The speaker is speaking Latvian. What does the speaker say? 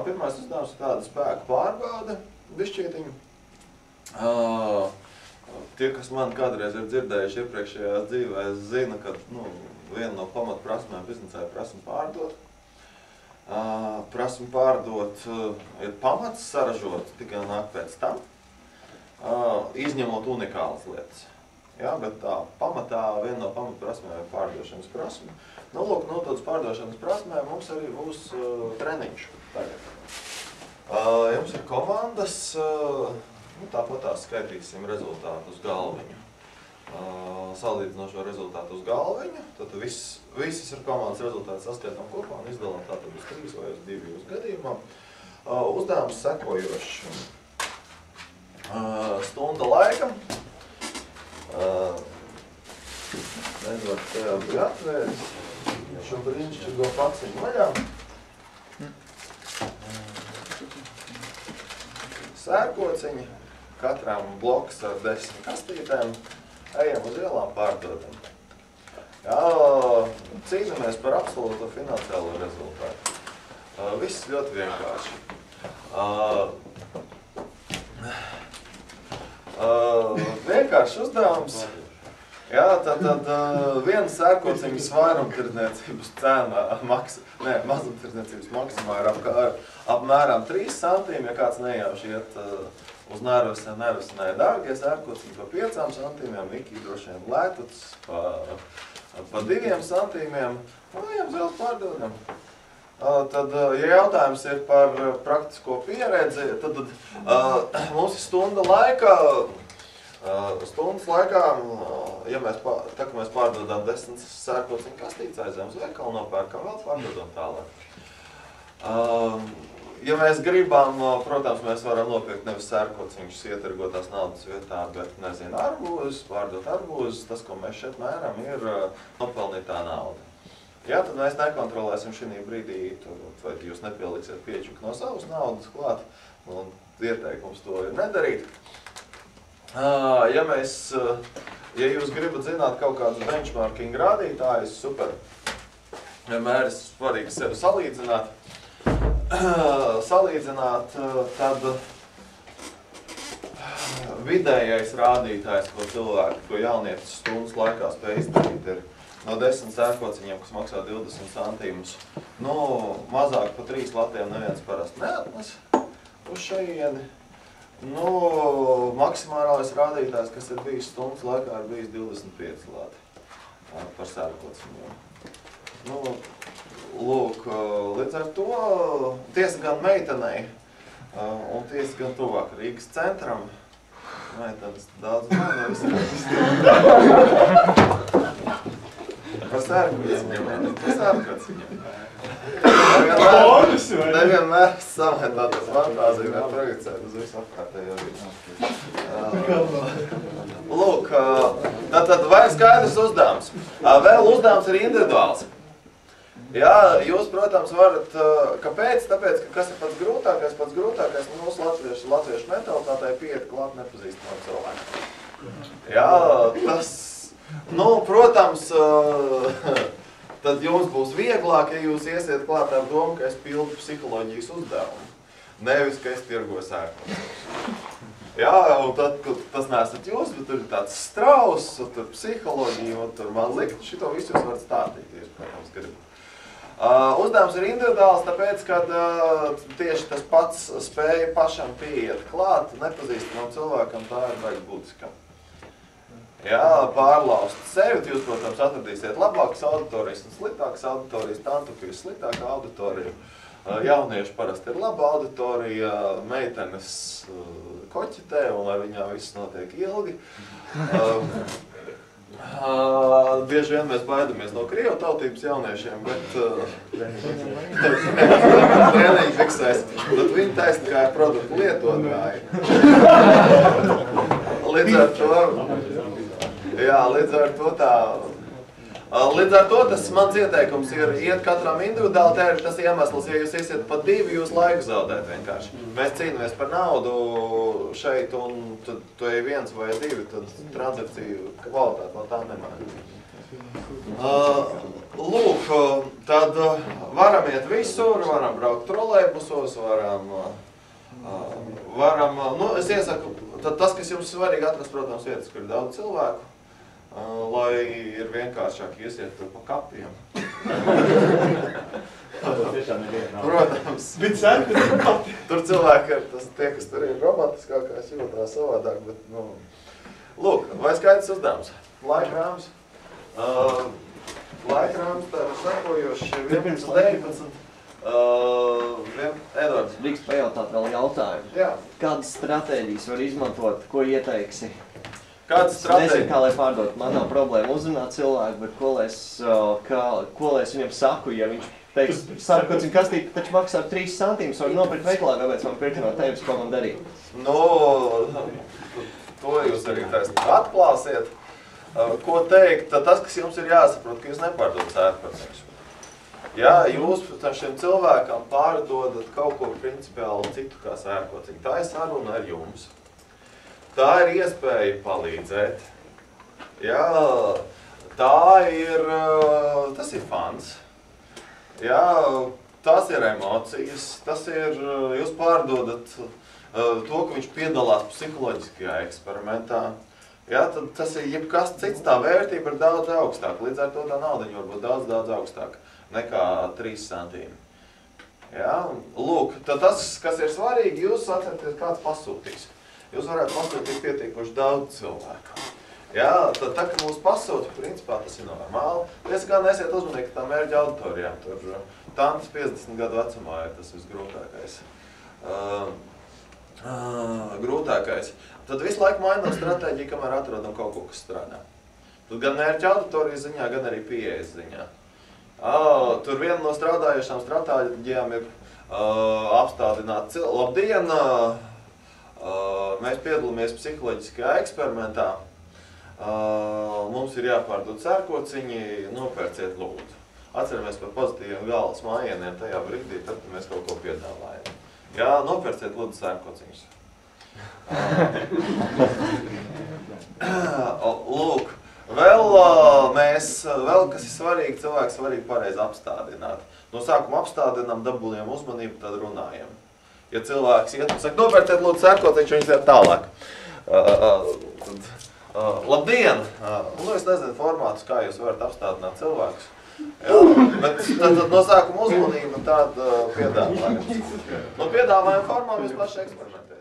Pirmais uzdevums ir tāda spēka pārbaude, bišķietiņu. Tie, kas man kādreiz ir dzirdējuši iepriekšējās dzīvēs, zina, ka viena no pamatprasmēm biznesā ir prasme pārdot. Prasme pārdot ir pamats, saražot tikai nāk pēc tam, izņemot unikālas lietas. Jā, bet tā pamatā viena no pamatprasmēm ir pārdošanas prasme. Lūk, no tādas pārdošanas prasmēm mums arī būs treniņš tagad. Jums ir komandas, tāpat tās skaitīsim rezultātu uz galviņu. Salīdzinošo rezultātu uz galviņu, tad visas ir komandas rezultāti saskaitām kopā un izdalām tātad uz 3 vai uz 2 uz gadījumā. Uzdevums sekojošs. Stunda laika. Edvards te jau bija atvēris šo brīnišķīgo paciņu vaļā. Sērkociņi, katram bloks ar 10 kastītēm, ejam uz ielām pārdodam. Jā, cīnamies par absolūto finansiālo rezultātu. Viss ļoti vienkārši. Vienkārši uzdevums. Jā, tad viena sērkociņas vairumtirdzniecības cena, mazumtirdzniecības maksimā ir apmēram 3 centīmi, ja kāds nejauši iet uz nervesinē dārgie sērkociņi pa 5 centīmiem, Viki droši vien lētuts pa 2 centīmiem, ejam uz ielas pārdodam. Tad, ja jautājums ir par praktisko pieredzi, tad mums ir stunda laikā. Stundas laikā, ja mēs pārdodam 10 sērkociņu kastītes, aizējam uz veikalu, nopērkam vēl, pārdodam tālāk. Ja mēs gribam, protams, mēs varam nopirkt nevis sērkociņus ietirgotās naudas vietā, bet, nezinu, arbūzes, pārdot arbūzes, tas, ko mēs šeit mēram, ir nopelnītā nauda. Jā, tad mēs nekontrolēsim šī brīdī, vai jūs nepieliksiet piečuku no savas naudas klāt, un ieteikums to ir nedarīt. Ja jūs gribat zināt kaut kādus benchmarking rādītājus, super. Vienmēr ir svarīgi sevi salīdzināt. Tad vidējais rādītājs, ko jaunietis stundas laikā spēj izdarīt, ir no 10 sērkociņiem, kas maksā 20 centīmus. Mazāk pa 3 latiem neviens parasti neatnes uz šeieni. Maksimālais rādītājs, kas ir bijis stundas laikā, ir bijis 25 lati par sērkociņiem. Lūk, līdz ar to tiesa gan meitenei un tiesa gan tuvāk Rīgas centram. Meitenes daudz par sērkociņiem. Nevienmēr samētātas fantāzija var projicēt uz visu apkārtējo vidu. Lūk, tad vai skaidrs uzdevums? Vēl uzdevums ir individuāls. Jā, jūs, protams, varat, kāpēc? Tāpēc, ka kas ir pats grūtākais? Pats grūtākais mūsu latviešu mentalitātei pieiet klāt nepazīstamam cilvēkam. Jā, tas, protams, tad jums būs vieglāk, ja jūs iesiet klāt ar domu, ka es pildu psiholoģijas uzdevumu. Nevis, ka es tirgoju sērkociņus. Jā, un tad, tas neesat jūs, bet tur ir tāds strauss, un tur psiholoģija, un tur man likt, šito visu jūs varat stātīt, jūs, protams, gribat. Uzdevums ir individuāls, tāpēc, ka tieši tas pats spēja pašam pieiet klāt, nepazīstamam cilvēkam, tā ir baigi būtiska. Jā, pārlaust sevi, jūs, protams, atradīsiet labākas auditorijas un sliktākas auditorijas, tantu, ka ir sliktāka auditorija. Jaunieši parasti ir laba auditorija, meitenes koķitē, un ar viņām viss notiek ilgi. Bieži vien mēs baidamies no krievu tautības jauniešiem, bet treniņi fiksēs, bet viņi taisni kā ir produktu lietotāji. Līdz ar to tas mans ieteikums ir iet katram individuāli, te ir tas iemesls, ja jūs iesiet pa 2, jūs laiku zaudēt vienkārši. Mēs cīnamies par naudu šeit, un tad tu ej 1 vai 2, tad transakciju kvalitāte no tā nemaina. Lūk, tad varam iet visur, varam braukt trolejbusos, varam, nu, es iesaku, tad tas, kas jums svarīgi atrast, protams, vietas, kur ir daudz cilvēku, lai ir vienkāršāk iesiet tur pa kapiem. Protams, tur cilvēki ir tie, kas tur ir romantiskākās, jūtās savādāk, bet, nu, lūk, vai skaidrs uzdevums? Laikrāms. Laikrāms tā ir sekojoši 11.19. Edvards. Drīkst pajautāt vēl jautājumu. Jā. Kādas stratēģijas var izmantot, ko ieteiksi? Kādas stratēģijas? Nezinu, kā lai pārdot. Man nav problēma uzrunāt cilvēku, bet ko lai es viņam saku, ja viņš teiks, sarkociņu kastīti taču maksā 3 centīmus, var nopirkt veiklā, kāpēc man pirkt no tevis, ko man darīt? Nu, to jūs arī atklāsiet. Ko teikt, tas, kas jums ir jāsaprot, ka jūs nepārdodat sērkociņus. Ja jūs šiem cilvēkam pārdodat kaut ko principiāli citu kā sērkociņu, tā ir saruna ar jums. Tā ir iespēja palīdzēt. Ja, tas ir fans. Ja, tas ir emocijas, tas ir, jūs pārdodat to, ka viņš piedalās psiholoģiskajā eksperimentā. Ja, tad tas ir jebkas cits, tā vērtība ir daudz augstāka, līdz ar to tā naudiņa var būt daudz augstāka nekā 3 centīmi. Ja, lūk, tad tas, kas ir svarīgi, jūs atcerieties, kāds pasūtīs. Jūs varētu pasūtīt pietiekoši daudz cilvēku. Ja, tad tā, ka mūs pasūta, principā tas ir normāli. Es gan esiet uzmanīgi, ka tā mērķa auditorijām. Tur tantes 50 gadu vecumā ir tas visgrūtākais. Grūtākais. Tad visu laiku mainām stratēģiju, kamēr atrodam kaut ko, kas strādā. Tad gan mērķa auditorijas ziņā, gan arī pieejas ziņā. Tur viena no strādājušām stratēģijām ir apstādināt cilvēku. Labdien! Mēs piedalāmies psiholoģiskajā eksperimentā. Mums ir jāpārdod sērkociņi, nopērciet lūdzu. Atceramies par pozitīviem galvas mājieniem tajā brīdī, tad mēs kaut ko piedāvājam. Jā, nopērciet lūdzu sērkociņus. Lūk, vēl kas ir svarīgi, cilvēks svarīgi pareizi apstādināt. No sākuma apstādinām, dabūjam uzmanību, tad runājam. Ja cilvēks iet un saka, nopērciet lūdzu sērkociņus, viņš iet tālāk. Labdien! Nu, es nezinu formātus, kā jūs varat apstādināt cilvēkus. Jā, bet tad no sākuma uzmanība tāda piedāvājuma. No piedāvājuma formām jūs plaši eksperimentējat.